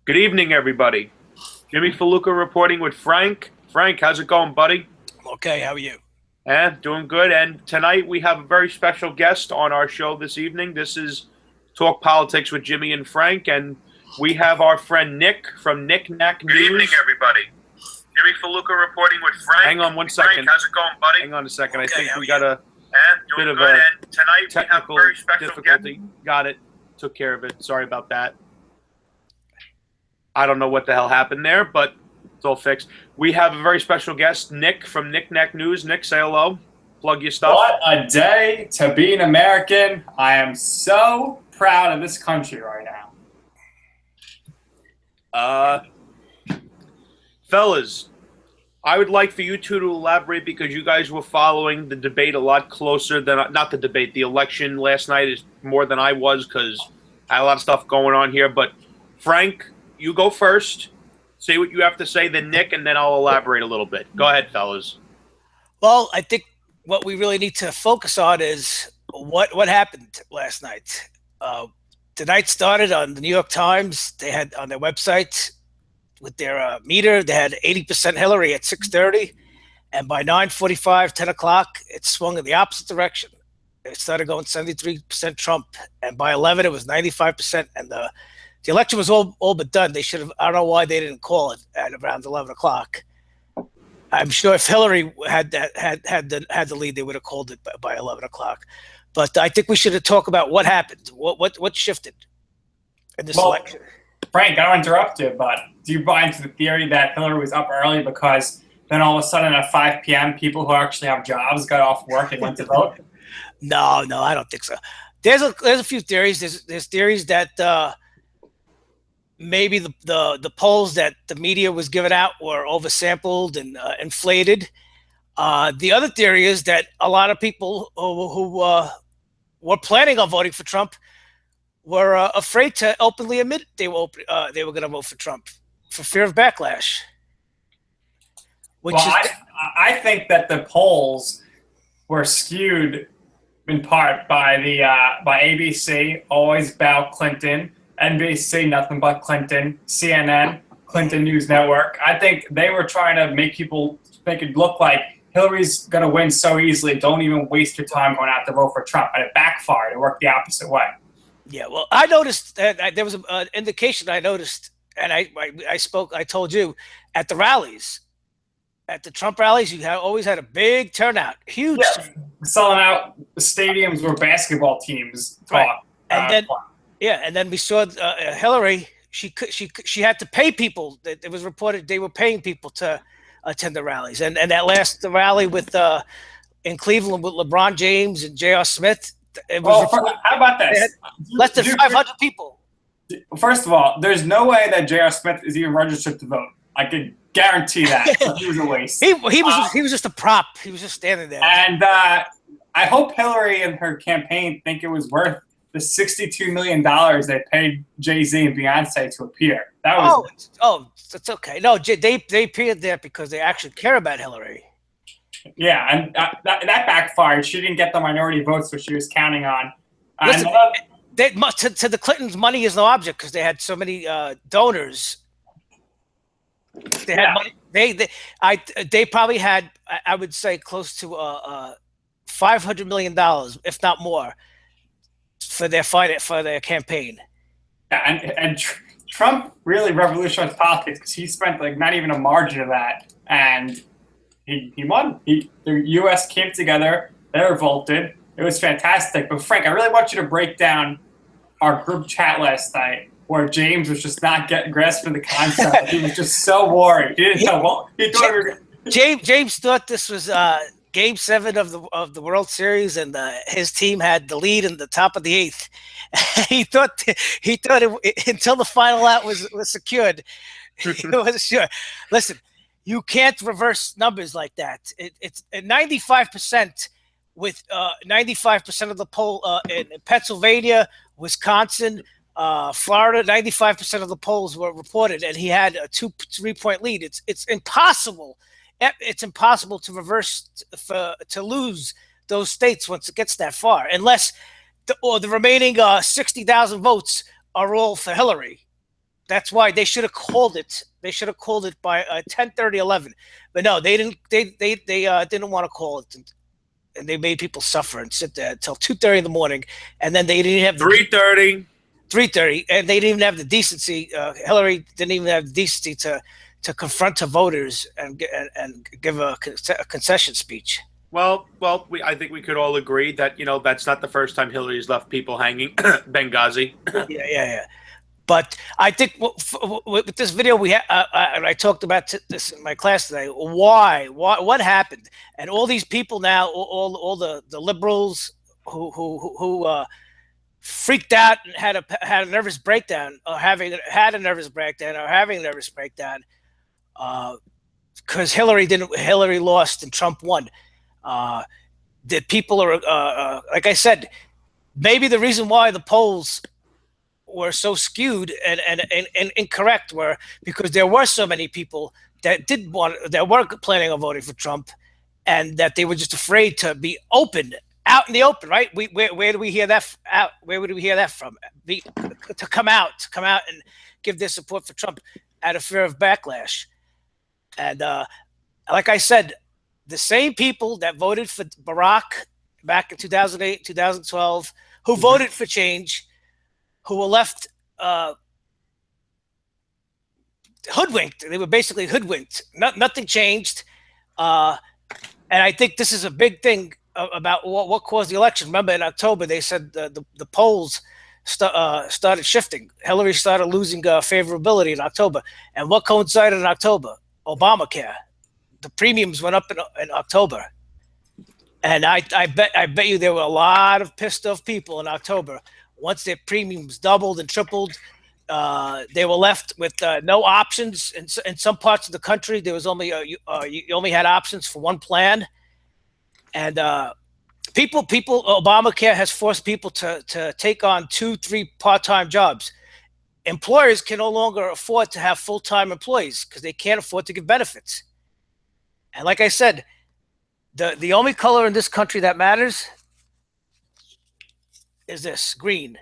Good evening, everybody. Jimmy Faluca reporting with Frank. Frank, how's it going, buddy? Okay, how are you? Doing good. And tonight we have a very special guest on our show this evening. This is Talk Politics with Jimmy and Frank, and we have our friend Nick from Nick Nack News. Good evening, everybody. Jimmy Faluca reporting with Frank. Hang on one second. Frank, how's it going, buddy? Hang on a second. I Okay, think how we are got a Doing bit of good. a And tonight we have a technical very special difficulty. guest. Got it. Took care of it. Sorry about that. I don't know what the hell happened there, but it's all fixed. We have a very special guest, Nick from Nick Nack News. Nick, say hello. Plug your stuff. What a day to be an American. I am so proud of this country right now. Fellas, I would like for you two to elaborate because you guys were following the debate a lot closer than, not the debate, the election last night is more than I was because I had a lot of stuff going on here. But Frank, you go first. Say what you have to say, then Nick, and then I'll elaborate a little bit. Go ahead, fellas. Well, I think what we really need to focus on is what happened last night. The night started on the New York Times. They had on their website with their meter, they had 80% Hillary at 6:30, and by 9:45, 10 o'clock, it swung in the opposite direction. It started going 73% Trump, and by 11, it was 95%, and the election was all but done. They should have. I don't know why they didn't call it at around 11 o'clock. I'm sure if Hillary had the lead, they would have called it by 11 o'clock. But I think we should talk about what happened. What shifted in this election? Frank, I don't interrupt you, but do you buy into the theory that Hillary was up early because then all of a sudden at 5 p.m. people who actually have jobs got off work and went to vote? No, I don't think so. There's a few theories. There's theories that maybe the polls that the media was giving out were oversampled and inflated. The other theory is that a lot of people who were planning on voting for Trump were afraid to openly admit they were going to vote for Trump for fear of backlash. I think that the polls were skewed in part by by ABC, always about Clinton, NBC, nothing but Clinton, CNN, Clinton News Network. I think they were trying to make people make it look like Hillary's going to win so easily. Don't even waste your time going out to vote for Trump. And it backfired. It worked the opposite way. Yeah, well, I noticed that there was an indication I noticed, and I told you, at the rallies, at the Trump rallies, always had a big turnout, huge. Yeah, selling out stadiums where basketball teams talk. Right. And then we saw Hillary. She had to pay people. It was reported they were paying people to attend the rallies. And that last rally with in Cleveland with LeBron James and J.R. Smith. How about this? Less than 500 people. First of all, there's no way that J.R. Smith is even registered to vote. I could guarantee that. He was a waste. He was just a prop. He was just standing there. And I hope Hillary and her campaign think it was worth the $62 million they paid Jay-Z and Beyonce to appear. That was that's okay. No, they appeared there because they actually care about Hillary. Yeah, and that backfired. She didn't get the minority votes which she was counting on. Listen, to the Clintons, money is no object because they had so many donors. They had money. They probably had, I would say, close to $500 million, if not more, for their campaign. Yeah, and Trump really revolutionized politics because he spent like not even a margin of that, and he won. The U.S. came together. They revolted. It was fantastic. But Frank, I really want you to break down our group chat last night where James was just not grasping the concept. He was just so worried. He didn't know what he thought. James thought this was Game 7 of the World Series, and his team had the lead in the top of the 8th. he thought until the final out was secured, he wasn't sure. Listen, you can't reverse numbers like that. It's 95% with 95% of the poll in Pennsylvania, Wisconsin, Florida. 95% of the polls were reported, and he had a 2-3 point lead. It's impossible. It's impossible to reverse to lose those states once it gets that far, unless the remaining 60,000 votes are all for Hillary. That's why they should have called it. They should have called it by 10:30, 11. But no, they didn't. They didn't want to call it, and they made people suffer and sit there until 2:30 in the morning, and then they didn't have 3:30. 3:30, and they didn't even have the decency. Hillary didn't even have the decency to confront her voters and give a concession speech. Well, I think we could all agree that that's not the first time Hillary's left people hanging. Benghazi. Yeah. But I think with this video and I talked about this in my class today. Why? What happened? And all these people now, all the liberals who freaked out and had a nervous breakdown, or having a nervous breakdown, because Hillary lost and Trump won. That people are like I said, maybe the reason why the polls were so skewed and incorrect were because there were so many people that were planning on voting for Trump, and that they were just afraid to be out in the open, right? Where do we hear that out? Where would we hear that from? To come out and give their support for Trump out of fear of backlash. And like I said, the same people that voted for Barack back in 2008, 2012, who voted for change, who were left hoodwinked. They were basically hoodwinked. Nothing changed. And I think this is a big thing about what caused the election. Remember, in October, they said the polls started shifting. Hillary started losing favorability in October. And what coincided in October? Obamacare. The premiums went up in October. And I bet you there were a lot of pissed off people in October. Once their premiums doubled and tripled, they were left with no options. In some parts of the country, there was only you only had options for one plan. And Obamacare has forced people to take on 2-3 part-time jobs. Employers can no longer afford to have full-time employees because they can't afford to give benefits. And like I said, the only color in this country that matters is this, green.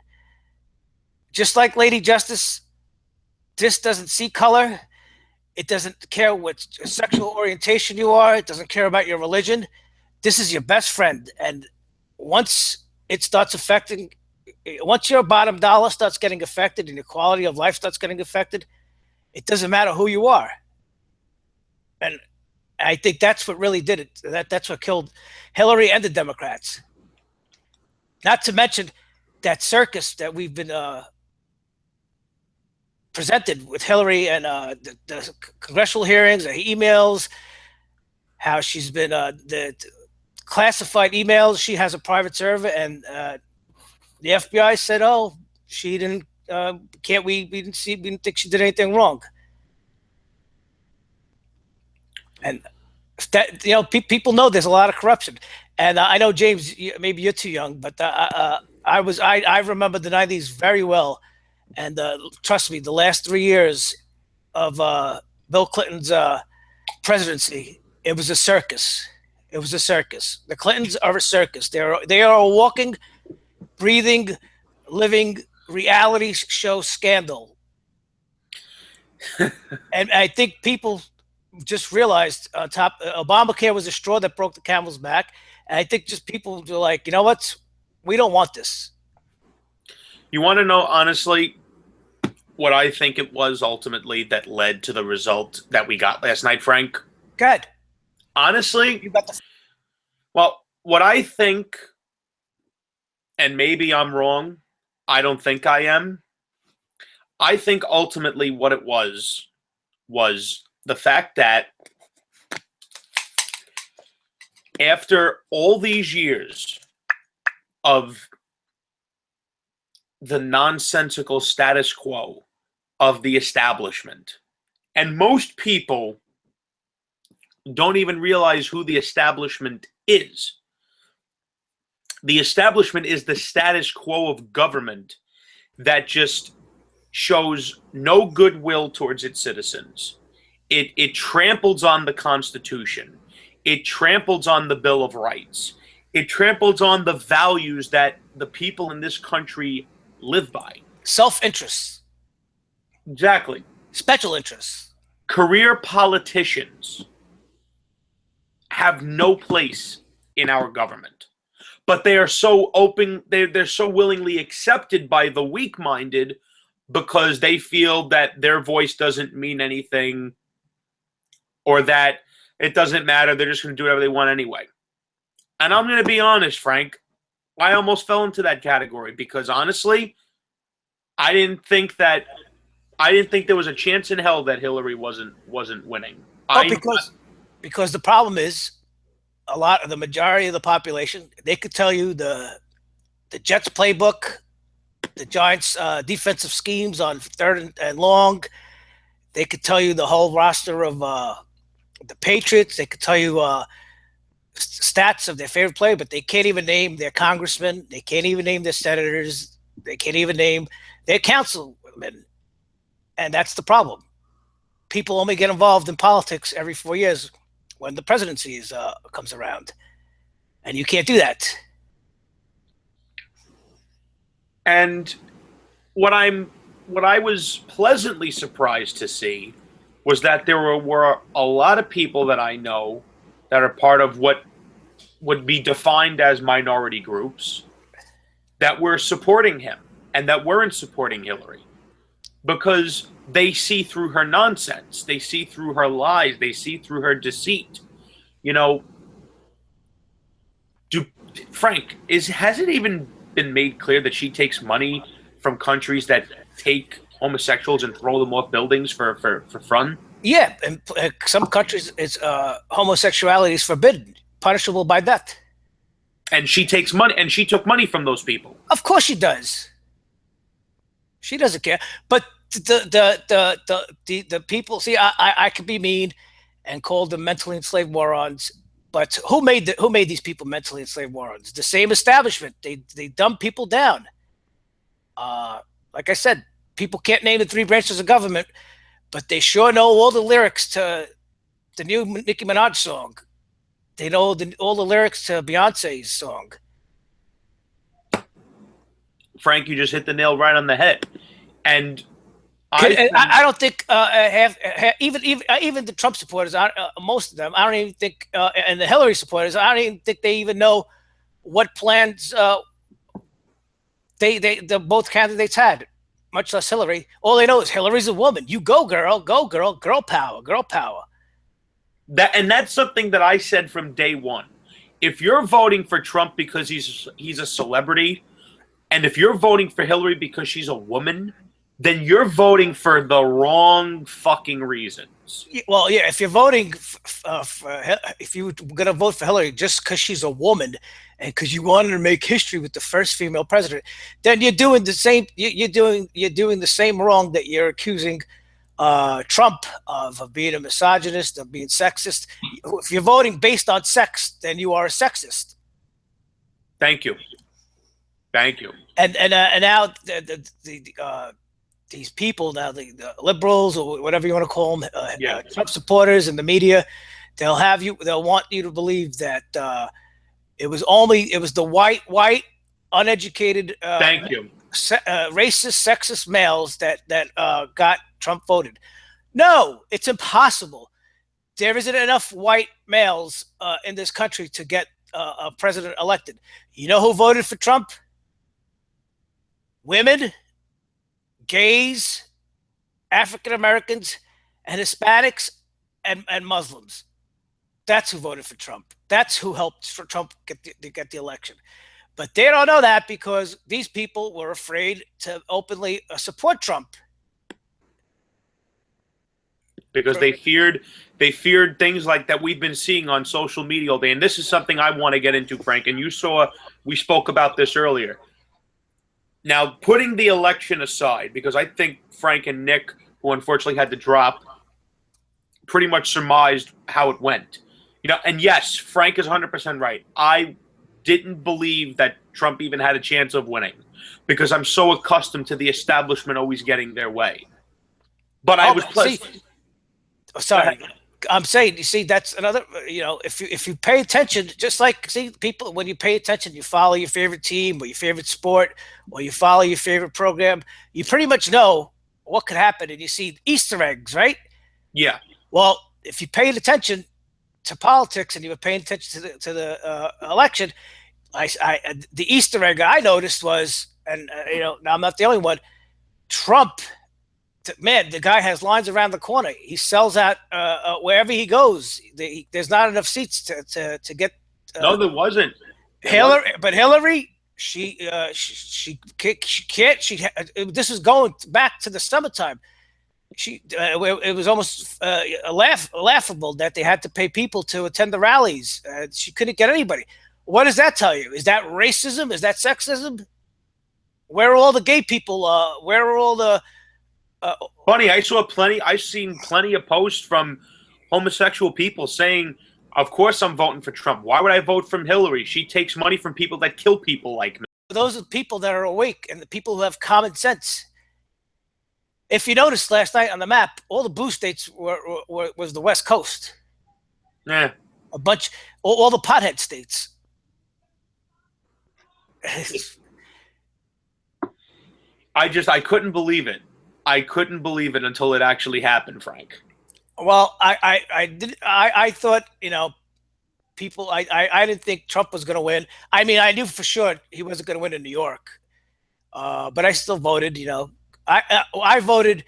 Just like Lady Justice, this doesn't see color. It doesn't care what sexual orientation you are. It doesn't care about your religion. This is your best friend. And once it starts affecting, once your bottom dollar starts getting affected and your quality of life starts getting affected, it doesn't matter who you are. And I think that's what really did it. That's what killed Hillary and the Democrats. Not to mention that circus that we've been presented with Hillary and the congressional hearings, the emails, how she's been the classified emails. She has a private server, and the FBI said, "Oh, she didn't. We didn't think she did anything wrong." And that people know there's a lot of corruption. And I know, James, maybe you're too young, but I remember the 90s very well. And trust me, the last 3 years of Bill Clinton's presidency, it was a circus. It was a circus. The Clintons are a circus. They are a walking, breathing, living reality show scandal. And I think people just realized Obamacare was a straw that broke the camel's back. And I think just people were like, you know what? We don't want this. You want to know, honestly, what I think it was ultimately that led to the result that we got last night, Frank? Good. Honestly, You got the well, what I think, and maybe I'm wrong, I don't think I am. I think ultimately what it was the fact that after all these years of the nonsensical status quo of the establishment, and most people don't even realize who the establishment is. The establishment is the status quo of government that just shows no goodwill towards its citizens. It tramples on the Constitution. It tramples on the Bill of Rights. It tramples on the values that the people in this country live by. self-interest. Exactly. Special interests. Career politicians have no place in our government, but they are so open. They're so willingly accepted by the weak-minded because they feel that their voice doesn't mean anything, or that it doesn't matter. They're just going to do whatever they want anyway. And I'm going to be honest, Frank. I almost fell into that category because honestly, I didn't think there was a chance in hell that Hillary wasn't winning. Because the problem is the majority of the population, they could tell you the Jets playbook, the Giants defensive schemes on third and long. They could tell you the whole roster of the Patriots. They could tell you stats of their favorite player, but they can't even name their congressmen. They can't even name their senators. They can't even name their councilmen. And that's the problem. People only get involved in politics every 4 years when the presidency comes around. And you can't do that. And what I was pleasantly surprised to see was that there were a lot of people that I know that are part of what would be defined as minority groups that were supporting him and that weren't supporting Hillary because they see through her nonsense. They see through her lies. They see through her deceit. You know, Frank, has it even been made clear that she takes money from countries that take homosexuals and throw them off buildings for fun? Yeah, and some countries, it's homosexuality is forbidden, punishable by death. And she takes money, and she took money from those people. Of course she does. She doesn't care. But the people, see, I could be mean and call them mentally enslaved morons. But who made these people mentally enslaved morons? The same establishment. They dumb people down. Like I said, people can't name the three branches of government, but they sure know all the lyrics to the new Nicki Minaj song. They know all the lyrics to Beyonce's song. Frank, you just hit the nail right on the head. And I don't think even the Trump supporters, most of them, I don't even think, and the Hillary supporters, I don't even think they even know what plans the both candidates had, much less Hillary. All they know is Hillary's a woman. You go, girl, girl power, girl power. That's something that I said from day one. If you're voting for Trump because he's a celebrity, and if you're voting for Hillary because she's a woman, then you're voting for the wrong fucking reasons. Well, yeah, if you're voting if you're going to vote for Hillary just because she's a woman and because you wanted to make history with the first female president, then you're doing the same. You're doing the same wrong that you're accusing Trump of being a misogynist, of being sexist. If you're voting based on sex, then you are a sexist. Thank you. And now these people now, the liberals or whatever you want to call them, Trump supporters and the media, they'll want you to believe that it was the white, uneducated, thank you, racist, sexist males that got Trump voted. No, it's impossible. There isn't enough white males in this country to get a president elected. You know who voted for Trump? Women, gays, African Americans, and Hispanics, and Muslims. That's who voted for Trump. That's who helped for Trump get the election. But they don't know that because these people were afraid to openly support Trump. Because they feared things like that we've been seeing on social media all day. And this is something I want to get into, Frank. And we spoke about this earlier. Now, putting the election aside, because I think Frank and Nick, who unfortunately had to drop, pretty much surmised how it went. And yes, Frank is 100% right. I didn't believe that Trump even had a chance of winning because I'm so accustomed to the establishment always getting their way. But I was pleased. Sorry. I'm saying, you see, that's another, if you pay attention, just like, see, people, when you pay attention, you follow your favorite team or your favorite sport or you follow your favorite program, you pretty much know what could happen, and you see Easter eggs, right? Yeah. Well, if you paid attention to politics and you were paying attention to the election, the Easter egg I noticed was, and now I'm not the only one. Trump, man, the guy has lines around the corner. He sells out wherever he goes. There's not enough seats to get. No, there wasn't. Hillary, she can't. This is going back to the summertime. It was almost laughable that they had to pay people to attend the rallies. She couldn't get anybody. What does that tell you? Is that racism? Is that sexism? Where are all the gay people? Where are all the Funny, I've seen plenty of posts from homosexual people saying, of course I'm voting for Trump. Why would I vote for Hillary? She takes money from people that kill people like me. Those are the people that are awake and the people who have common sense. If you noticed last night on the map, all the blue states was the West Coast. Yeah. A bunch, all the pothead states. I couldn't believe it. I couldn't believe it until it actually happened, Frank. Well, I thought, people, I didn't think Trump was going to win. I mean, I knew for sure he wasn't going to win in New York, but I still voted. I voted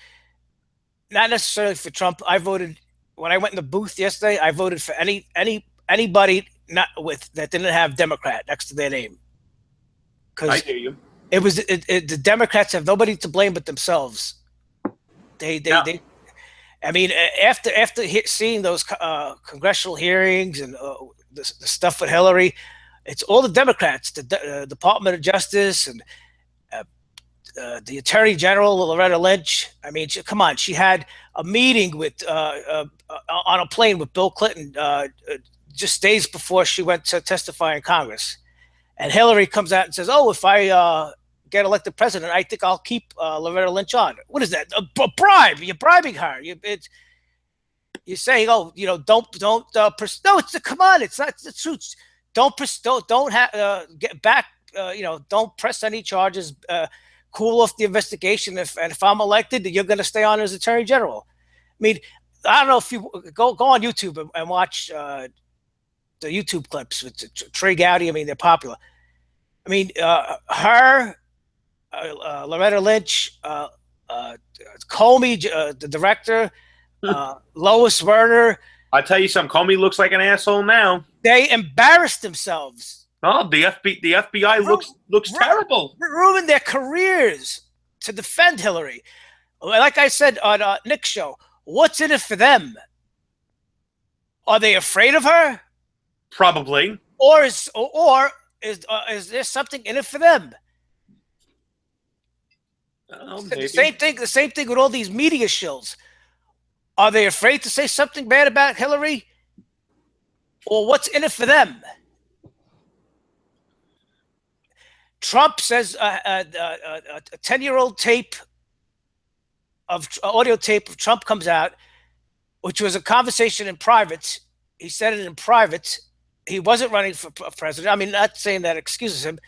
not necessarily for Trump. I voted when I went in the booth yesterday. I voted for anybody that didn't have Democrat next to their name. I hear you. It was the Democrats have nobody to blame but themselves. They I mean, after seeing those congressional hearings and the stuff with Hillary, it's all the Democrats, the Department of Justice and the Attorney General Loretta Lynch. I mean, come on, she had a meeting with on a plane with Bill Clinton just days before she went to testify in Congress, and Hillary comes out and says, "Oh, if I get elected president, I think I'll keep Loretta Lynch on." What is that? A bribe? You're bribing her. You're saying, "Oh, don't no, it's come on, it's not the truth. Don't get back. Don't press any charges. Cool off the investigation. If I'm elected, you're going to stay on as Attorney General." I mean, I don't know if you go on YouTube and watch the YouTube clips with Trey Gowdy. I mean, they're popular. I mean, her. Loretta Lynch, Comey, the director, Lois Werner. I tell you something, Comey looks like an asshole now. They embarrassed themselves. Oh, the FBI looks terrible. Ruined their careers to defend Hillary. Like I said on Nick's show, what's in it for them? Are they afraid of her? Probably. Or is there something in it for them? The same thing with all these media shills. Are they afraid to say something bad about Hillary? Or what's in it for them? Trump says a 10-year-old audio tape of Trump comes out, which was a conversation in private. He said it in private. He wasn't running for president. I mean, not saying that excuses him.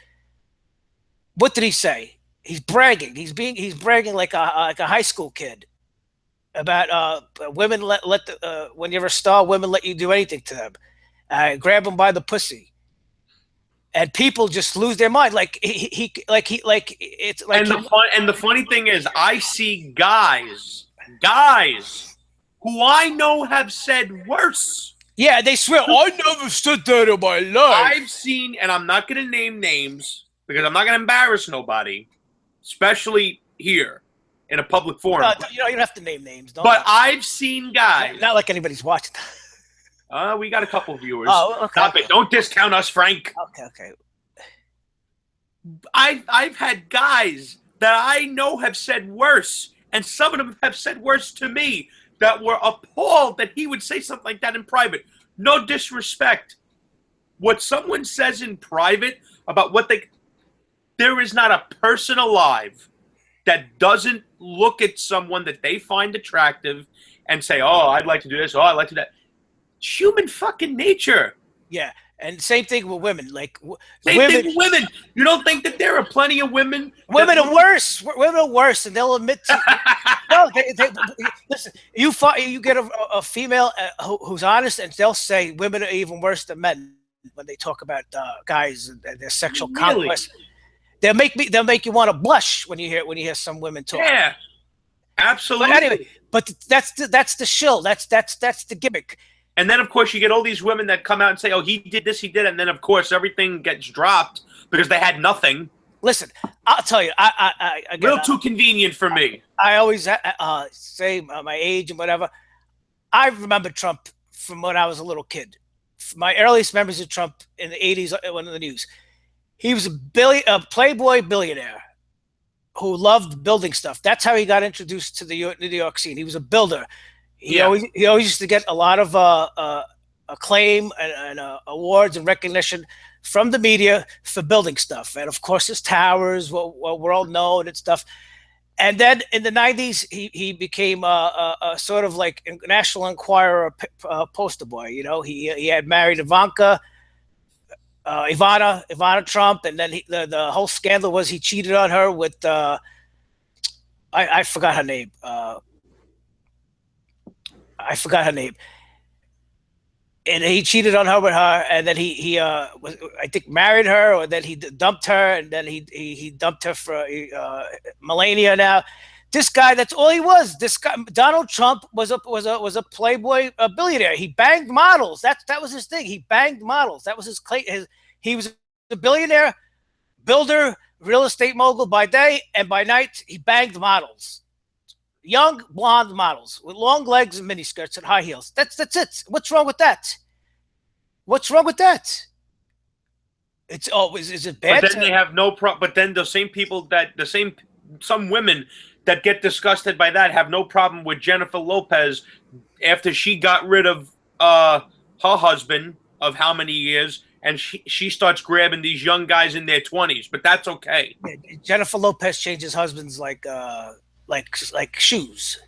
What did he say? He's bragging. He's bragging like a high school kid about women. When you're a star, women let you do anything to them. Grab them by the pussy, and people just lose their mind. Like it's like. And the funny thing is, I see guys who I know have said worse. Yeah, they swear, "I never said that in my life." I've seen, and I'm not going to name names because I'm not going to embarrass nobody. Especially here in a public forum. You don't have to name names. But I've seen guys. Not like anybody's watching. We got a couple viewers. Oh, okay. Stop it. Don't discount us, Frank. Okay. I've had guys that I know have said worse, and some of them have said worse to me, that were appalled that he would say something like that in private. No disrespect. What someone says in private about what there is not a person alive that doesn't look at someone that they find attractive and say, "Oh, I'd like to do this. Oh, I'd like to do that." It's human fucking nature. Yeah. And same thing with women. Like Same women, thing with women. You don't think that there are plenty of women? women are worse. Women are worse, and they'll admit to. No, they listen. You get a female who's honest, and they'll say women are even worse than men when they talk about guys and their sexual conquest. They'll make you want to blush when you hear some women talk. Yeah, absolutely. But anyway, that's the shill. That's the gimmick. And then, of course, you get all these women that come out and say, "Oh, he did this, he did," and then, of course, everything gets dropped because they had nothing. Listen, I'll tell you, again, Real too convenient for me. I always say my age and whatever. I remember Trump from when I was a little kid. My earliest memories of Trump in the 80s on the news. He was a playboy billionaire who loved building stuff. That's how he got introduced to the New York scene. He was a builder. He always used to get a lot of acclaim and awards and recognition from the media for building stuff. And of course, his towers were world known and stuff. And then in the 90s, he became a sort of like a National Enquirer poster boy. You know, he had married Ivana Trump, and then the whole scandal was he cheated on her with I forgot her name. And he cheated on her with her, and then he was, I think, married her, or then he dumped her, and then he dumped her for Melania. Now, this guy, that's all he was. This guy, Donald Trump, was a playboy, a billionaire. He banged models. That was his thing. He banged models. That was his. He was a billionaire, builder, real estate mogul by day, and by night he banged models. Young blonde models with long legs and miniskirts and high heels. That's it. What's wrong with that? What's wrong with that? It's is it bad? But then they have no problem. But then some women that get disgusted by that have no problem with Jennifer Lopez after she got rid of her husband of how many years, and she starts grabbing these young guys in their 20s. But that's okay. Jennifer Lopez changes husbands like shoes.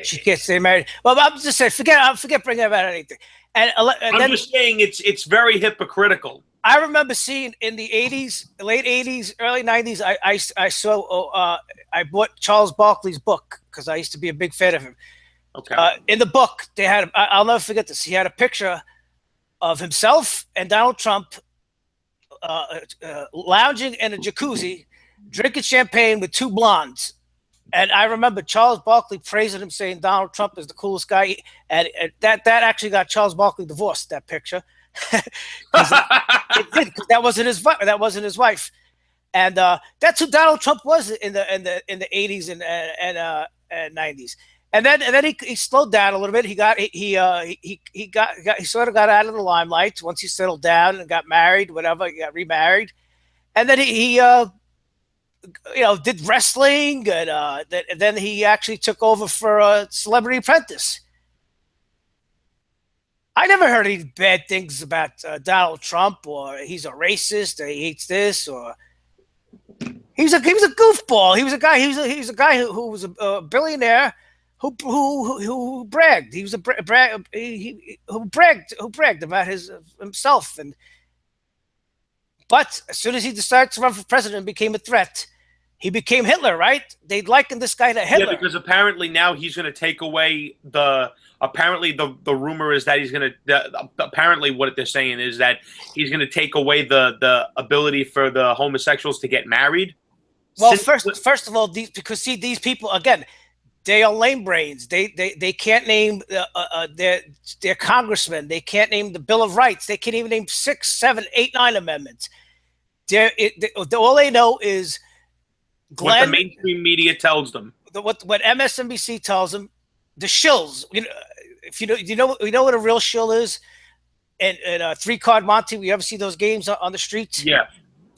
She gets stay married. Well, I'm just saying, forget bringing about anything. And I'm just saying it's very hypocritical. I remember seeing in the 80s, late 80s, early 90s. I saw I bought Charles Barkley's book because I used to be a big fan of him. Okay. In the book, they had I'll never forget this. He had a picture of himself and Donald Trump lounging in a jacuzzi, drinking champagne with two blondes. And I remember Charles Barkley praising him, saying Donald Trump is the coolest guy. And that actually got Charles Barkley divorced, that picture. It did, because that wasn't his wife. And that's who Donald Trump was in the 80s and 90s. And then he slowed down a little bit. He sort of got out of the limelight once he settled down and got married, whatever. He got remarried. And then he did wrestling, and then he actually took over for Celebrity Apprentice. I never heard any bad things about Donald Trump, or he's a racist, or he hates this, or he was a goofball. He was a guy who was a billionaire who bragged. He was who bragged about himself. But as soon as he decided to run for president and became a threat, he became Hitler, right? They likened this guy to Hitler. Yeah, because apparently now he's going to take away the rumor is that he's going to apparently what they're saying is that he's going to take away the ability for the homosexuals to get married. Well, first of all, because these people, again, they are lame brains. They can't name their congressman. They can't name the Bill of Rights. They can't even name 6, 7, 8, 9 amendments. All they know is Glenn, what the mainstream media tells them. What MSNBC tells them. The shills. If you know what a real shill is. And 3-Card Monte. You ever see those games on the streets? Yeah.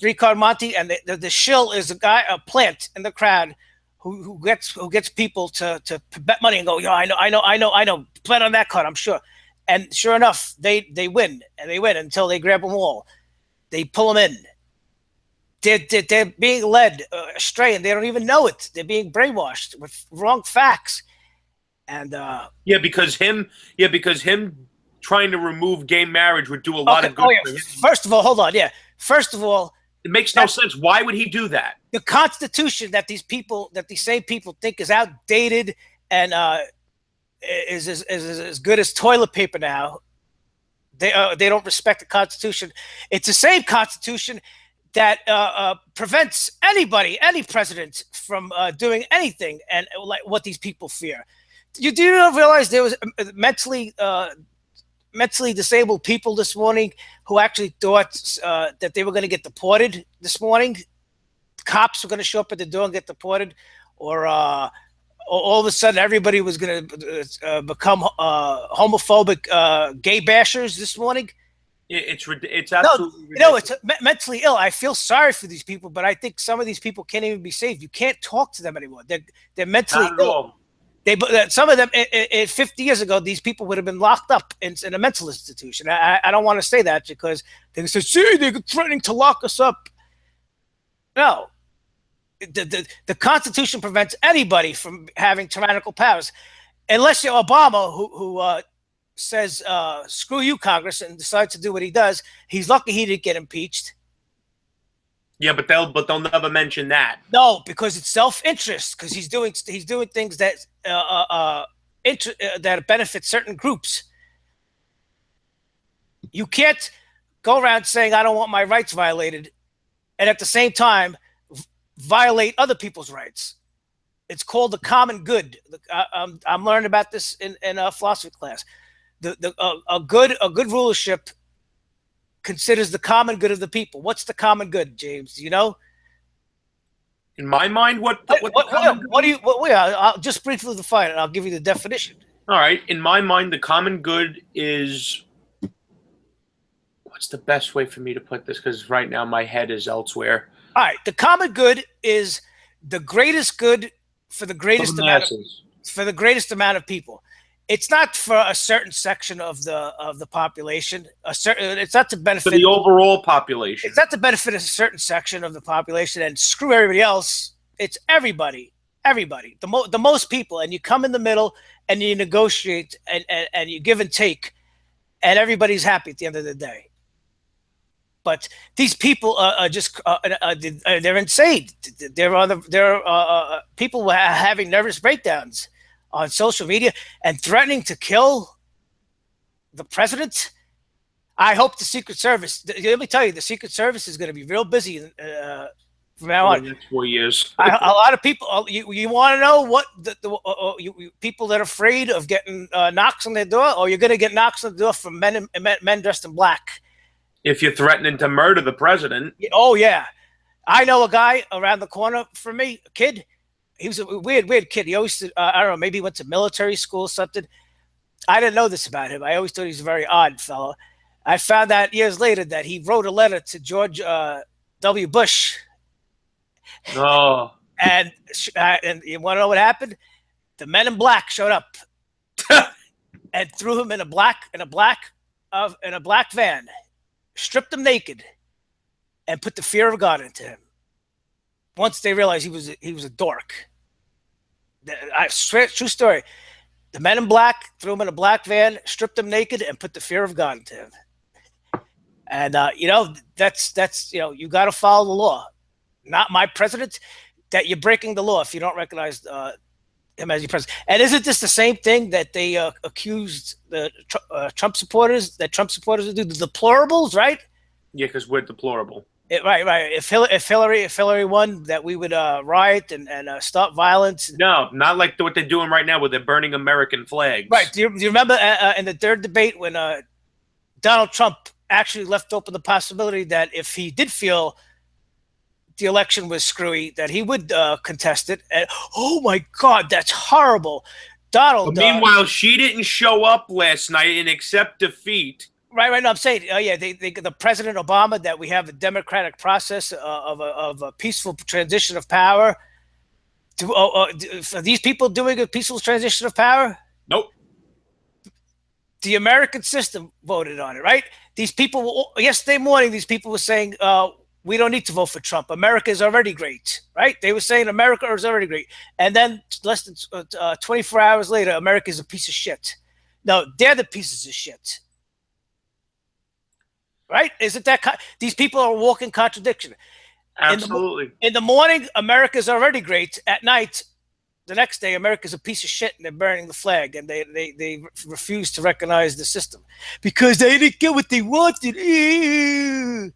3-Card Monte, and the shill is a plant in the crowd who gets people to bet money and go, I know, bet on that card, I'm sure. And sure enough, they win, and they win until they grab them all. They pull them in. They're being led astray, and they don't even know it. They're being brainwashed with wrong facts. And because him trying to remove gay marriage would do a lot of good for him. First of all, hold on. Yeah. First of all, it makes no sense. Why would he do that? The Constitution that these same people think is outdated and is as good as toilet paper now. They don't respect the Constitution. It's the same Constitution that prevents any president from doing anything, and like what these people fear. Do you realize there was mentally disabled people this morning who actually thought that they were going to get deported this morning? Cops were going to show up at the door and get deported, or all of a sudden everybody was going to become homophobic gay bashers this morning. It's absolutely ridiculous. It's mentally ill. I feel sorry for these people, but I think some of these people can't even be saved. You can't talk to them anymore. They're mentally ill. Some of them, 50 years ago, these people would have been locked up in a mental institution. I don't want to say that because they say, see, they're threatening to lock us up. No. The Constitution prevents anybody from having tyrannical powers. Unless you're Obama, who says, screw you, Congress, and decides to do what he does. He's lucky he didn't get impeached. Yeah, but they'll never mention that. No, because it's self-interest. Because he's doing things that that benefit certain groups. You can't go around saying I don't want my rights violated, and at the same time violate other people's rights. It's called the common good. I'm learning about this in a philosophy class. A good rulership considers the common good of the people. What's the common good, James? Do you know? In my mind, I'll just briefly define it. I'll give you the definition. All right. In my mind, the common good is, what's the best way for me to put this? Because right now my head is elsewhere. All right. The common good is the greatest good for the greatest amount of people. It's not for a certain section of the population. It's not to benefit for the overall population. It's not to benefit a certain section of the population and screw everybody else. It's everybody. The most people, and you come in the middle and you negotiate and you give and take, and everybody's happy at the end of the day. But these people are just they're insane. They're people having nervous breakdowns on social media and threatening to kill the president. I hope the Secret Service, let me tell you, the Secret Service is going to be real busy from now on. The next 4 years. A lot of people, you want to know what people that are afraid of getting knocks on their door, or you're going to get knocks on the door from men dressed in black. If you're threatening to murder the president. Oh, yeah. I know a guy around the corner from me, a kid. He was a weird kid. He always, I don't know, maybe he went to military school or something. I didn't know this about him. I always thought he was a very odd fellow. I found out years later that he wrote a letter to George W. Bush. Oh. And you want to know what happened? The men in black showed up and threw him in a black van, stripped him naked, and put the fear of God into him. Once they realized he was a dork. I swear, true story. The men in black threw him in a black van, stripped him naked, and put the fear of God into him. And that's you got to follow the law. Not my president. That you're breaking the law if you don't recognize him as your president. And isn't this the same thing that they accused the Trump supporters would do? The deplorables, right? Yeah, because we're deplorable. Right. If Hillary won, that we would riot and stop violence. No, not like what they're doing right now, where they're burning American flags. Right. Do you remember in the third debate when Donald Trump actually left open the possibility that if he did feel the election was screwy, that he would contest it? And oh my God, that's horrible, Donald. But meanwhile, she didn't show up last night and accept defeat. Right. No, I'm saying, the President Obama, that we have a democratic process of a peaceful transition of power. Are these people doing a peaceful transition of power? Nope. The American system voted on it, right? These people, yesterday morning, these people were saying, we don't need to vote for Trump. America is already great, right? They were saying America is already great. And then less than 24 hours later, America is a piece of shit. No, they're the pieces of shit. Right? Isn't that these people are a walking contradiction? Absolutely. In the morning, America's already great. At night, the next day, America's a piece of shit, and they're burning the flag, and they refuse to recognize the system because they didn't get what they wanted. They're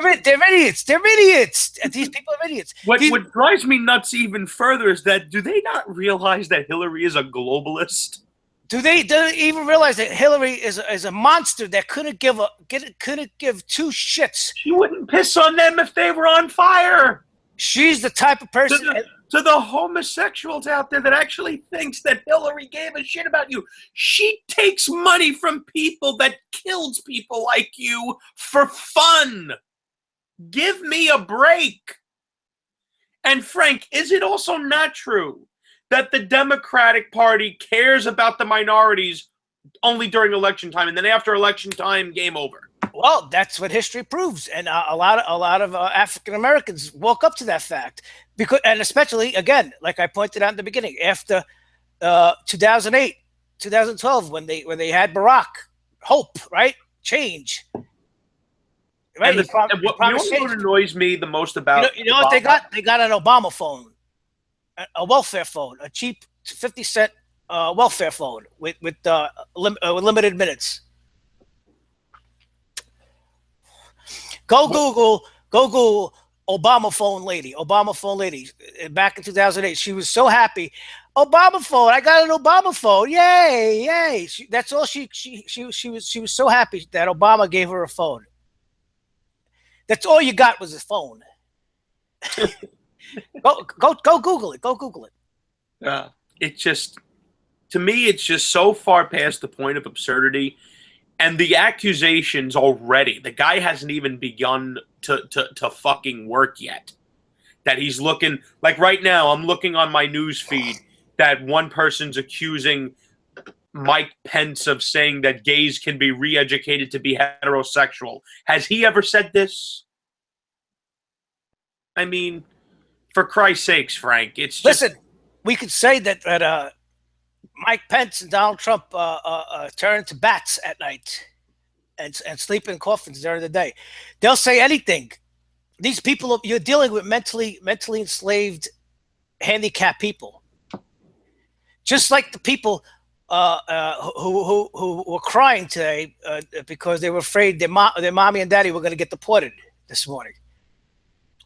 idiots. They're idiots. These people are idiots. What drives me nuts even further is that do they not realize that Hillary is a globalist? Do they even realize that Hillary is a monster that couldn't give two shits? She wouldn't piss on them if they were on fire. She's the type of person. To the homosexuals out there that actually thinks that Hillary gave a shit about you, she takes money from people that kills people like you for fun. Give me a break. And Frank, is it also not true that the Democratic Party cares about the minorities only during election time, and then after election time, game over? Well, that's what history proves, and a lot of African Americans woke up to that fact because, and especially again, like I pointed out in the beginning, after 2008, 2012, when they had Barack, hope, right, change. Right. And what annoys me the most about you know what they got? They got an Obama phone. A welfare phone, a cheap 50-cent welfare phone with limited minutes. Go Google Obama phone lady. Obama phone lady. Back in 2008, she was so happy. Obama phone. I got an Obama phone. Yay, yay. That's all she was so happy that Obama gave her a phone. That's all you got was a phone. Go Google it. Go Google it. It just, to me, it's just so far past the point of absurdity, and the accusations already. The guy hasn't even begun to fucking work yet. That he's looking like right now. I'm looking on my news feed that one person's accusing Mike Pence of saying that gays can be re-educated to be heterosexual. Has he ever said this? I mean, for Christ's sakes, Frank, it's just... Listen, we could say that Mike Pence and Donald Trump turn to bats at night and sleep in coffins during the day. They'll say anything. These people, you're dealing with mentally enslaved, handicapped people. Just like the people who were crying today because they were afraid their mommy and daddy were going to get deported this morning.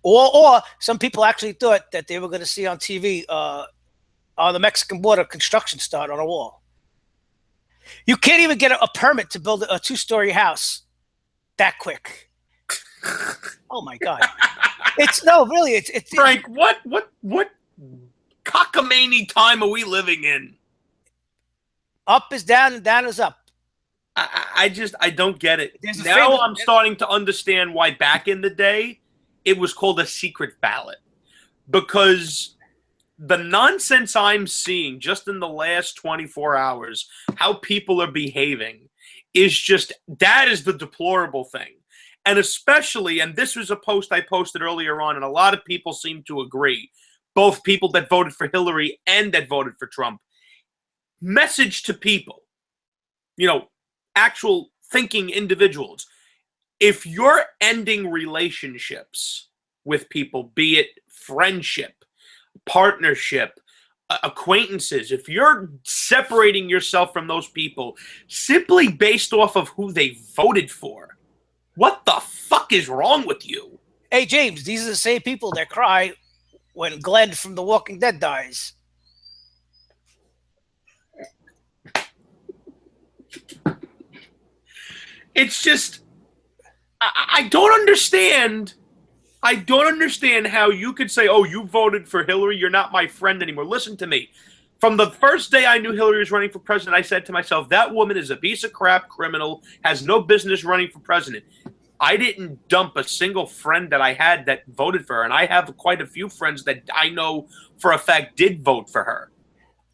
Or some people actually thought that they were going to see on TV on the Mexican border construction start on a wall. You can't even get a permit to build a 2-story house that quick. Oh my God! It's Frank. What cockamamie time are we living in? Up is down and down is up. I don't get it. Now I'm starting to understand why back in the day it was called a secret ballot, because the nonsense I'm seeing just in the last 24 hours, how people are behaving, is just, that is the deplorable thing. And especially, and this was a post I posted earlier on, and a lot of people seem to agree, both people that voted for Hillary and that voted for Trump, message to people, actual thinking individuals. If you're ending relationships with people, be it friendship, partnership, acquaintances, if you're separating yourself from those people simply based off of who they voted for, what the fuck is wrong with you? Hey, James, these are the same people that cry when Glenn from The Walking Dead dies. It's just, I don't understand. I don't understand how you could say, oh, you voted for Hillary, you're not my friend anymore. Listen to me. From the first day I knew Hillary was running for president, I said to myself, that woman is a piece of crap criminal, has no business running for president. I didn't dump a single friend that I had that voted for her, and I have quite a few friends that I know for a fact did vote for her.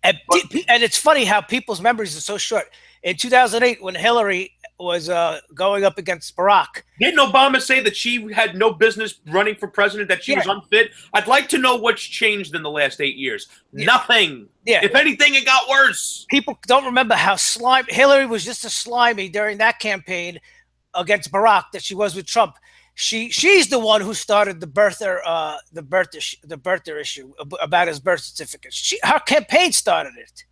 And it's funny how people's memories are so short. In 2008, when Hillary was going up against Barack. Didn't Obama say that she had no business running for president, that she was unfit? I'd like to know what's changed in the last 8 years. Yeah. Nothing. Yeah. If anything, it got worse. People don't remember how Hillary was just as slimy during that campaign against Barack that she was with Trump. She's the one who started the birther issue about his birth certificate. Her campaign started it.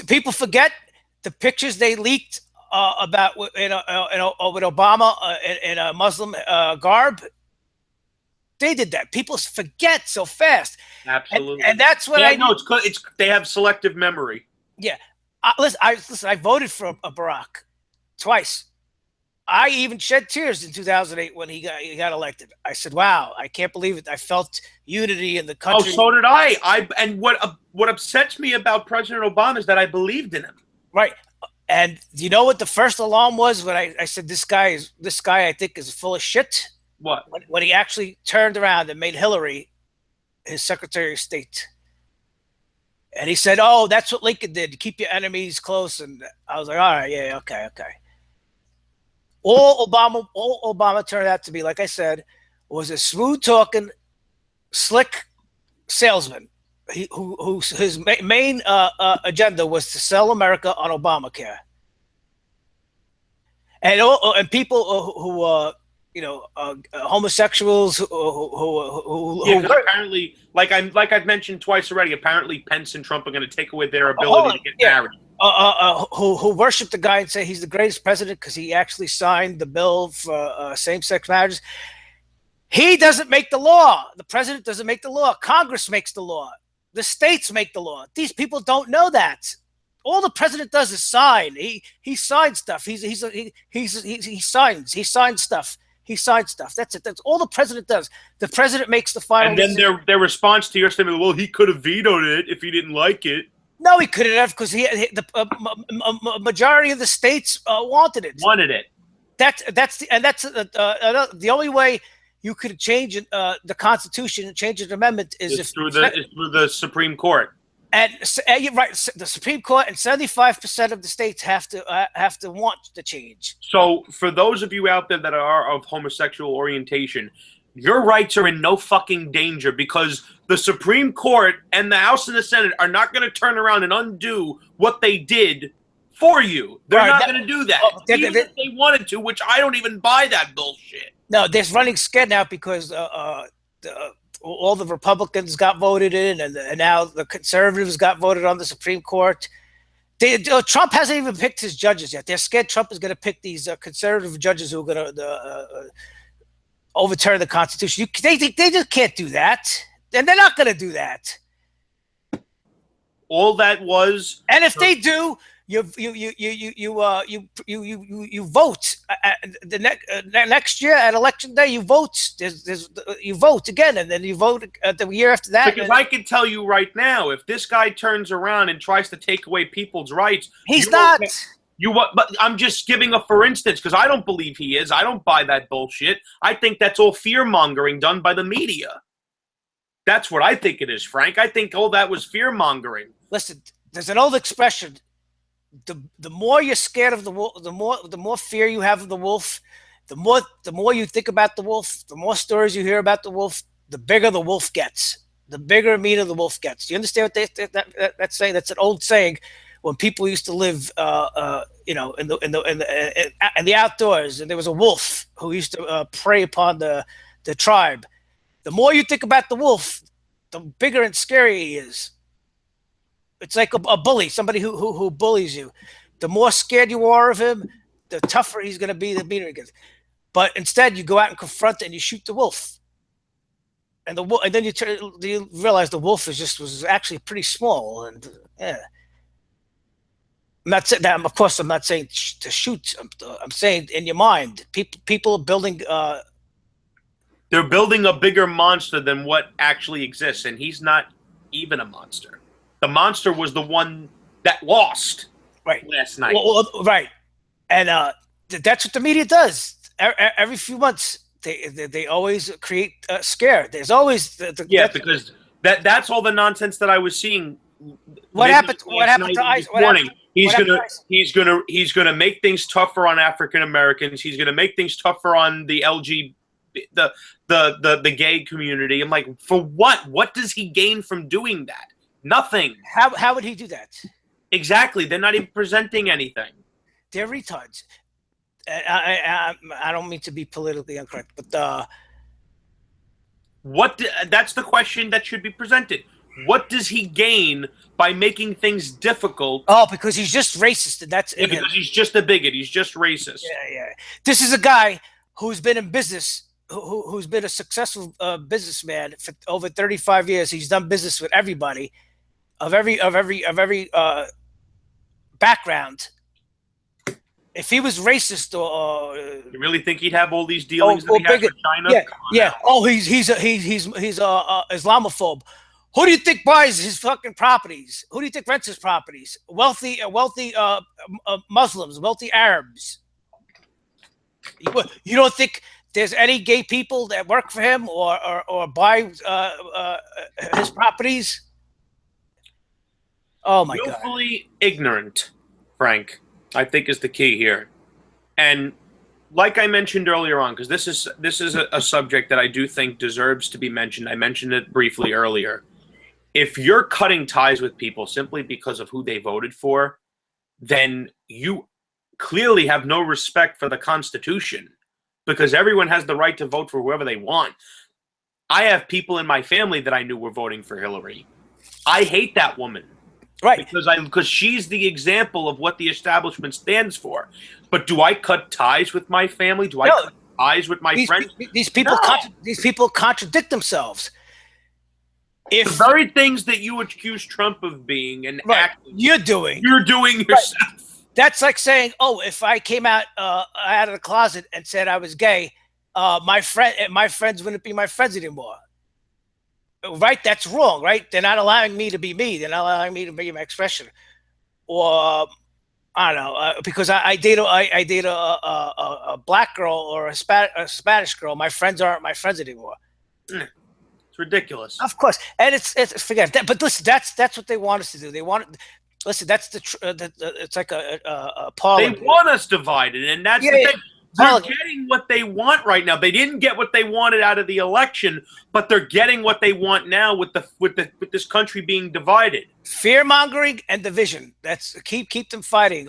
People forget the pictures they leaked about with Obama in a Muslim garb. They did that. People forget so fast. Absolutely, and that's what I know. It's they have selective memory. Yeah, listen. I voted for Barack twice. I even shed tears in 2008 when he got elected. I said, "Wow, I can't believe it." I felt unity in the country. Oh, so did I. And what upsets me about President Obama is that I believed in him. Right. And you know what the first alarm was when I said this guy I think is full of shit. What? When he actually turned around and made Hillary his Secretary of State. And he said, "Oh, that's what Lincoln did. Keep your enemies close." And I was like, "All right, yeah, okay." All Obama turned out to be, like I said, was a smooth-talking, slick salesman whose main agenda was to sell America on Obamacare. And people who homosexuals who apparently, like I've mentioned twice already, apparently Pence and Trump are going to take away their ability to get married. Who worship the guy and say he's the greatest president because he actually signed the bill for same-sex marriages. He doesn't make the law. The president doesn't make the law. Congress makes the law. The states make the law. These people don't know that. All the president does is sign. He signs stuff. He signs stuff. He signs stuff. That's it. That's all the president does. The president makes the final. And then their response to your statement, well, he could have vetoed it if he didn't like it. No, he couldn't have because the majority of the states wanted it. That's the only way you could change the Constitution and change an amendment is through the Supreme Court. And you're right, the Supreme Court and 75% of the states have to want the change. So for those of you out there that are of homosexual orientation, your rights are in no fucking danger because the Supreme Court and the House and the Senate are not going to turn around and undo what they did for you. They're not going to do that. Even if they wanted to, which I don't even buy that bullshit. No, there's running scared now because all the Republicans got voted in, and now the conservatives got voted on the Supreme Court. Trump hasn't even picked his judges yet. They're scared Trump is going to pick these conservative judges who are going to overturn the Constitution. They just can't do that, and they're not going to do that. All that was, and if they do, you vote the next year at election day. You vote. You vote again, and then you vote the year after that. Because I can tell you right now, if this guy turns around and tries to take away people's rights, he's not. But I'm just giving a for instance because I don't believe he is. I don't buy that bullshit. I think that's all fear mongering done by the media. That's what I think it is, Frank. I think all that was fear mongering. Listen, there's an old expression. The more you're scared of the wolf, the more fear you have of the wolf, the more you think about the wolf, the more stories you hear about the wolf, the bigger the wolf gets, the bigger and meaner the wolf gets. Do you understand what that's saying? That's an old saying when people used to live, in the outdoors, and there was a wolf who used to prey upon the tribe. The more you think about the wolf, the bigger and scarier he is. It's like a bully, somebody who bullies you. The more scared you are of him, the tougher he's going to be, the meaner he gets. But instead, you go out and confront it and you shoot the wolf. And then you realize the wolf was actually pretty small. And yeah, I'm not saying that. Of course, I'm not saying to shoot. I'm saying in your mind, people are building. They're building a bigger monster than what actually exists, and he's not even a monster. The monster was the one that lost last night. Right. And that's what the media does. Every few months, they always create a scare. There's always because that's all the nonsense that I was seeing. What happened to ICE? He's gonna make things tougher on African Americans. He's gonna make things tougher on the the gay community. I'm like, for what? What does he gain from doing that? Nothing. How would he do that? Exactly. They're not even presenting anything. They're retards. I don't mean to be politically incorrect, but that's the question that should be presented. What does he gain by making things difficult? oh, because he's just racist, and that's Yeah, because he's just a bigot. He's just racist. yeah. This is a guy who's been in business, who's been a successful businessman for over 35 years. He's done business with everybody, of every background. If he was racist or You really think he'd have all these dealings or that he has bigot, with China? yeah, Come on yeah. now. Oh, he's Islamophobe. Who do you think buys his fucking properties? Who do you think rents his properties? Wealthy Muslims, wealthy Arabs. You don't think there's any gay people that work for him or buy his properties? Oh my God! Willfully ignorant, Frank, I think is the key here. And like I mentioned earlier on, because this is a subject that I do think deserves to be mentioned. I mentioned it briefly earlier. If you're cutting ties with people simply because of who they voted for, then you clearly have no respect for the Constitution, because everyone has the right to vote for whoever they want. I have people in my family that I knew were voting for Hillary. I hate that woman. Right. Because she's the example of what the establishment stands for. But do I cut ties with my family? Do I cut ties with my friends? These people No. these people contradict themselves. The very things that you accuse Trump of being and acting, you're doing yourself. That's like saying, oh, if I came out of the closet and said I was gay, my friends wouldn't be my friends anymore. Right? That's wrong, right? They're not allowing me to be me. They're not allowing me to be my expression. Or I don't know, because I date a black girl or a Spanish girl. My friends aren't my friends anymore. It's ridiculous. Of course, and it's forget that. But listen, that's what they want us to do. They want listen. That's it's like a parliament. They want us divided, and that's the thing. They're getting what they want right now. They didn't get what they wanted out of the election, but they're getting what they want now with this country being divided. Fear mongering and division. That's keep them fighting.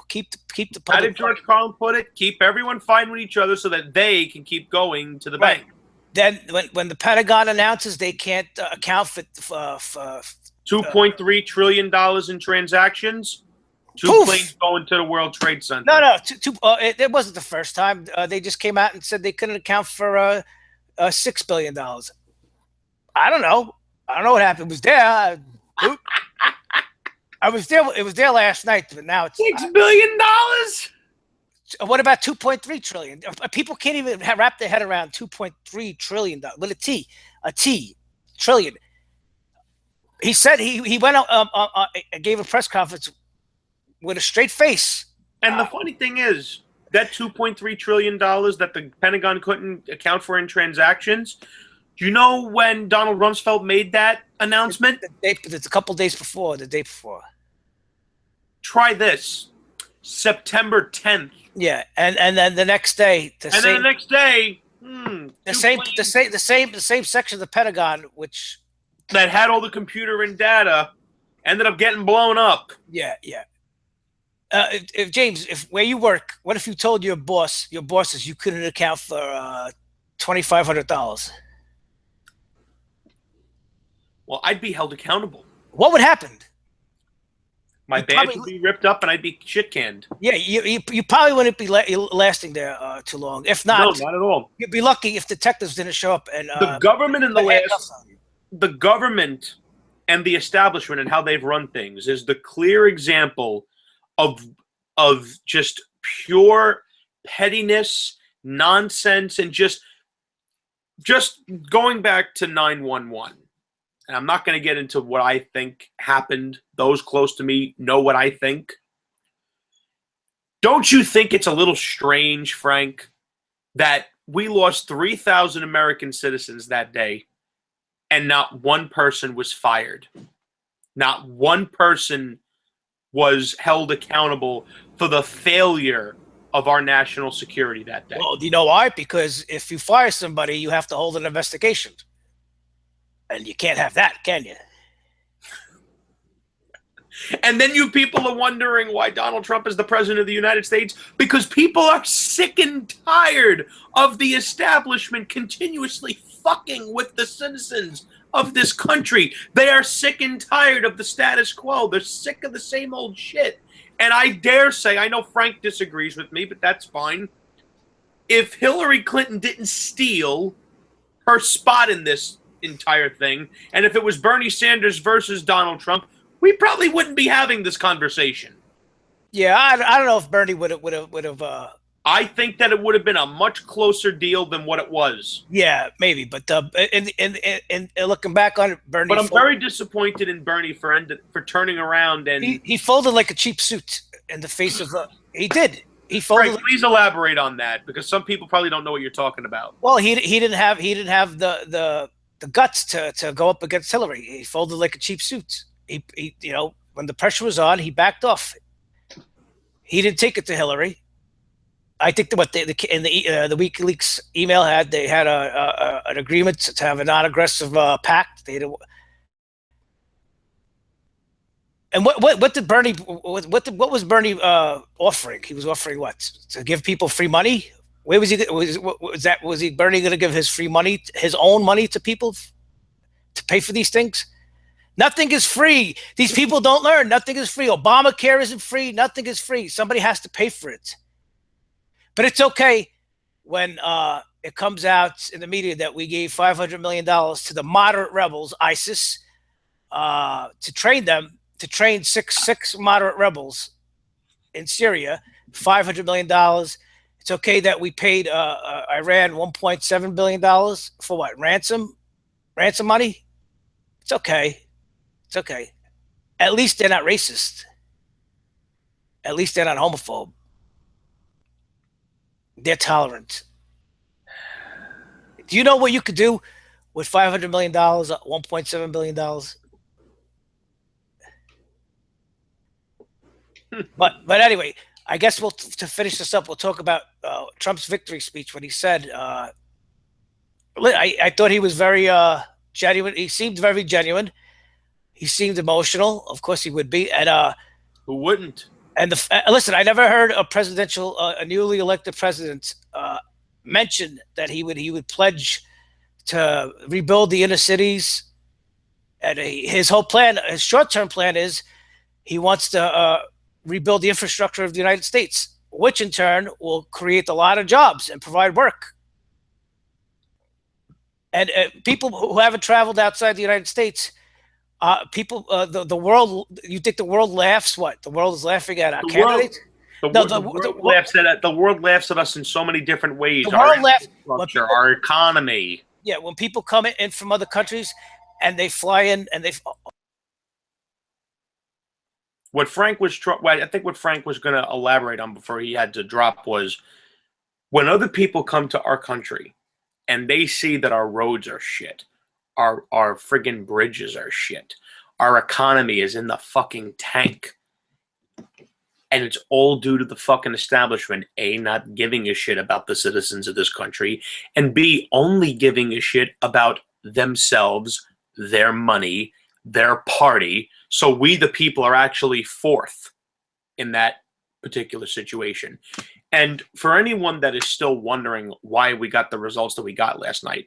Keep the public. How did George Carlin put it? Keep everyone fighting with each other so that they can keep going to the bank. Then when the Pentagon announces they can't account for $2.3 trillion in transactions. Two planes going to the World Trade Center. No. It wasn't the first time. They just came out and said they couldn't account for $6 billion. I don't know. I don't know what happened. It was there. I was there. It was there last night, but now it's $6 billion. What about 2.3 trillion? People can't even wrap their head around 2.3 trillion with a T trillion. He said he went gave a press conference with a straight face. And the funny thing is that $2.3 trillion that the Pentagon couldn't account for in transactions. Do you know when Donald Rumsfeld made that announcement? It's a couple days before, the day before. Try this. September 10th. Yeah, and then the next day, the same section of the Pentagon, which that had all the computer and data, ended up getting blown up. Yeah. If James, where you work, what if you told your bosses you couldn't account for $2,500? Well, I'd be held accountable. What would happen? My badge would be ripped up and I'd be shit canned. Yeah, you probably wouldn't be lasting there too long. If not, no, not at all. You'd be lucky if detectives didn't show up and the government and the establishment and how they've run things is the clear example of just pure pettiness, nonsense, and just going back to 9/11. And I'm not going to get into what I think happened. Those close to me know what I think. Don't you think it's a little strange, Frank, that we lost 3,000 American citizens that day and not one person was fired? Not one person was held accountable for the failure of our national security that day. Well, do you know why? Because if you fire somebody, you have to hold an investigation. And you can't have that, can you? And then you people are wondering why Donald Trump is the president of the United States, because people are sick and tired of the establishment continuously fucking with the citizens of this country. They are sick and tired of the status quo. They're sick of the same old shit. And I dare say, I know Frank disagrees with me, but that's fine. If Hillary Clinton didn't steal her spot in this entire thing, and if it was Bernie Sanders versus Donald Trump, we probably wouldn't be having this conversation. Yeah, I don't know if Bernie would have. I think that it would have been a much closer deal than what it was. Yeah, maybe. But in looking back on it, Bernie. But I'm very disappointed in Bernie for turning around and he folded like a cheap suit in the face of. He did. He folded. Right, please elaborate on that, because some people probably don't know what you're talking about. Well, he didn't have the guts to go up against Hillary. He folded like a cheap suit. He when the pressure was on, he backed off. He didn't take it to Hillary. I think that in the WikiLeaks email they had an agreement to have a non-aggressive pact. And what did Bernie what was Bernie offering? He was offering what? To give people free money? Where was he? Was he Bernie going to give his free money, his own money, to people to pay for these things? Nothing is free. These people don't learn. Nothing is free. Obamacare isn't free. Nothing is free. Somebody has to pay for it. But it's okay when it comes out in the media that we gave $500 million to the moderate rebels, ISIS, to train them, to train six moderate rebels in Syria, $500 million. It's okay that we paid Iran $1.7 billion for what? Ransom money? It's okay. It's okay. At least they're not racist. At least they're not homophobe. They're tolerant. Do you know what you could do with $500 million, $1.7 billion? But anyway, I guess to finish this up, we'll talk about Trump's victory speech when he said, I thought he was very genuine. He seemed very genuine. He seemed emotional. Of course he would be. And who wouldn't? And listen, I never heard a newly elected president mention that he would pledge to rebuild the inner cities. And his whole plan, his short-term plan is he wants to rebuild the infrastructure of the United States, which in turn will create a lot of jobs and provide work. And people who haven't traveled outside the United States, the world, you think the world laughs? What? The world is laughing at our candidates? The world laughs at us in so many different ways. The world laughs at our economy. Yeah, when people come in from other countries and they fly in and I think what Frank was going to elaborate on before he had to drop was, when other people come to our country and they see that our roads are shit, our friggin' bridges are shit, our economy is in the fucking tank, and it's all due to the fucking establishment, A, not giving a shit about the citizens of this country, and B, only giving a shit about themselves, their money, their party. So we, the people, are actually fourth in that particular situation. And for anyone that is still wondering why we got the results that we got last night,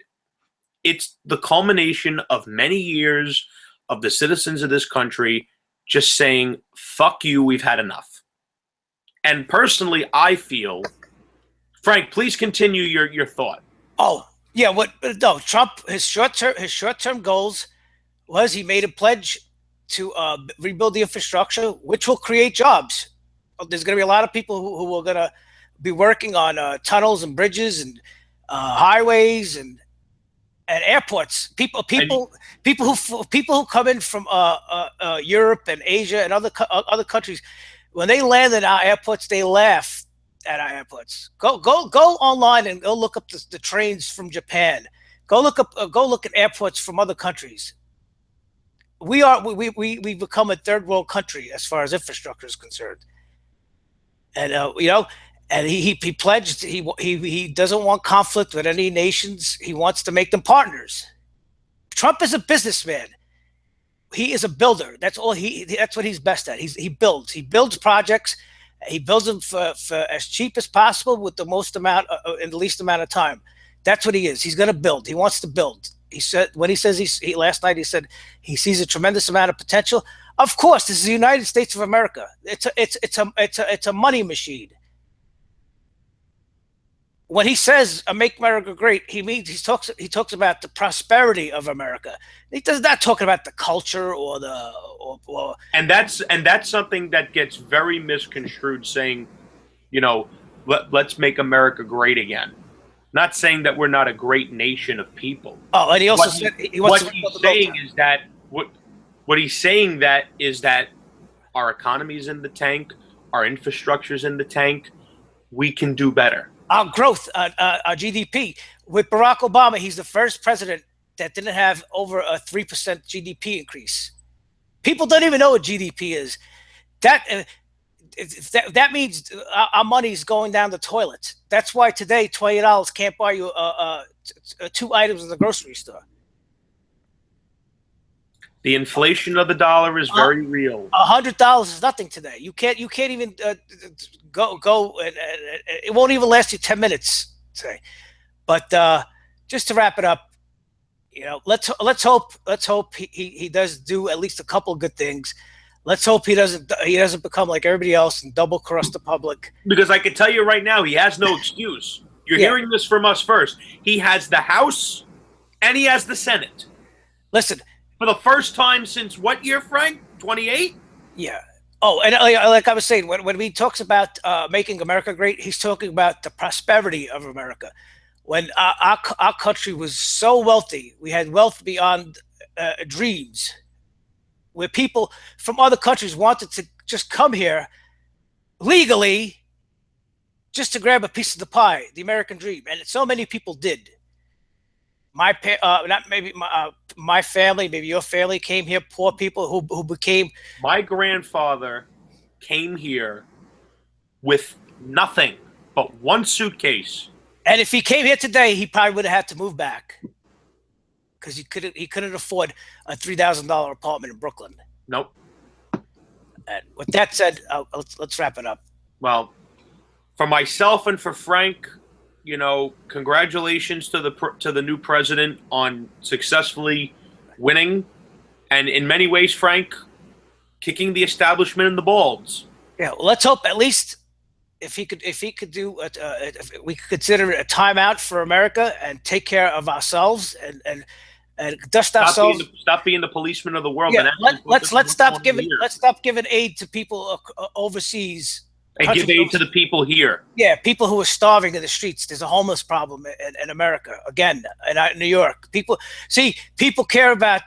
it's the culmination of many years of the citizens of this country just saying, fuck you, we've had enough. And personally, I feel, Frank, please continue your thought. Oh, yeah, no, Trump, his short-term goals was he made a pledge to rebuild the infrastructure, which will create jobs. There's going to be a lot of people who are going to be working on tunnels and bridges and highways and airports. People who come in from Europe and Asia and other countries, when they land in our airports, they laugh at our airports. Go online and go look up the trains from Japan. Go look at airports from other countries. We've become a third world country as far as infrastructure is concerned. And and he pledged he doesn't want conflict with any nations. He wants to make them partners. Trump is a businessman. he is a builder. That's all that's what he's best at. He builds projects. He builds them for as cheap as possible with the most amount in the least amount of time. That's what he is. He's going to build. He wants to build. He said when he says he last night he said he sees a tremendous amount of potential. Of course, this is the United States of America. It's a money machine. When he says "Make America Great," he talks about the prosperity of America. He does not talk about the culture or and that's something that gets very misconstrued. Saying, let's make America great again. Not saying that we're not a great nation of people. Oh, and he also said what he's saying is that what he's saying that is that our economy is in the tank, our infrastructure is in the tank. We can do better. Our growth, our GDP. With Barack Obama, he's the first president that didn't have over a 3% GDP increase. People don't even know what GDP is. That means our money's going down the toilet. That's why today $20 can't buy you 2 items in the grocery store. The inflation of the dollar is very real. $100 is nothing today. You can't even go and it won't even last you 10 minutes today. But just to wrap it up, let's hope he does do at least a couple of good things. Let's hope he doesn't become like everybody else and double cross the public. Because I can tell you right now, he has no excuse. You're hearing this from us first. He has the House and he has the Senate. Listen. For the first time since what year, Frank? 28? Yeah. Oh, and like I was saying, when he talks about making America great, he's talking about the prosperity of America. When our country was so wealthy, we had wealth beyond dreams, where people from other countries wanted to just come here legally just to grab a piece of the pie, the American dream. And so many people did. My family, maybe your family came here, poor people who became... My grandfather came here with nothing but one suitcase. And if he came here today, he probably would have had to move back because he couldn't afford a $3,000 apartment in Brooklyn. Nope. And with that said, let's wrap it up. Well, for myself and for Frank, congratulations to the new president on successfully winning, and in many ways, Frank, kicking the establishment in the balls. Yeah, well, let's hope at least if he could do, if we could consider it a timeout for America and take care of ourselves and dust ourselves. Stop being the policeman of the world. Yeah, let's stop giving aid to people overseas. And give aid to the people here. Yeah, people who are starving in the streets. There's a homeless problem in America. Again, in New York. People care about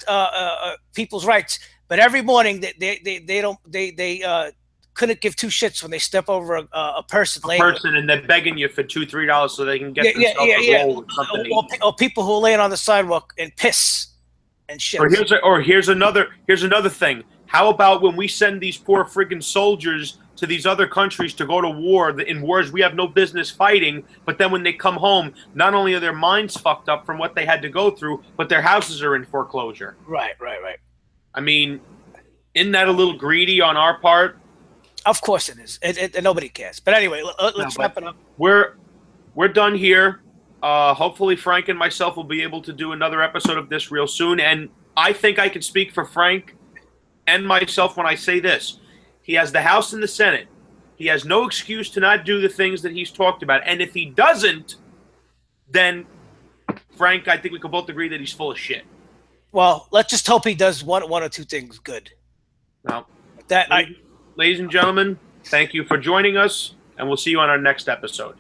people's rights, but every morning they couldn't give two shits when they step over a person. And they're begging you for $2-3 so they can get themselves a roll or something. Or people who are laying on the sidewalk and piss and shit. Or here's another thing. How about when we send these poor friggin' soldiers to these other countries to go to war, in wars we have no business fighting, but then when they come home, not only are their minds fucked up from what they had to go through, but their houses are in foreclosure. Right. I mean, isn't that a little greedy on our part? Of course it is. Nobody cares. But anyway, let's wrap it up. We're done here. Hopefully Frank and myself will be able to do another episode of this real soon, and I think I can speak for Frank and myself when I say this. He has the House and the Senate. He has no excuse to not do the things that he's talked about. And if he doesn't, then, Frank, I think we can both agree that he's full of shit. Well, let's just hope he does one or two things good. Well, ladies and gentlemen, thank you for joining us, and we'll see you on our next episode.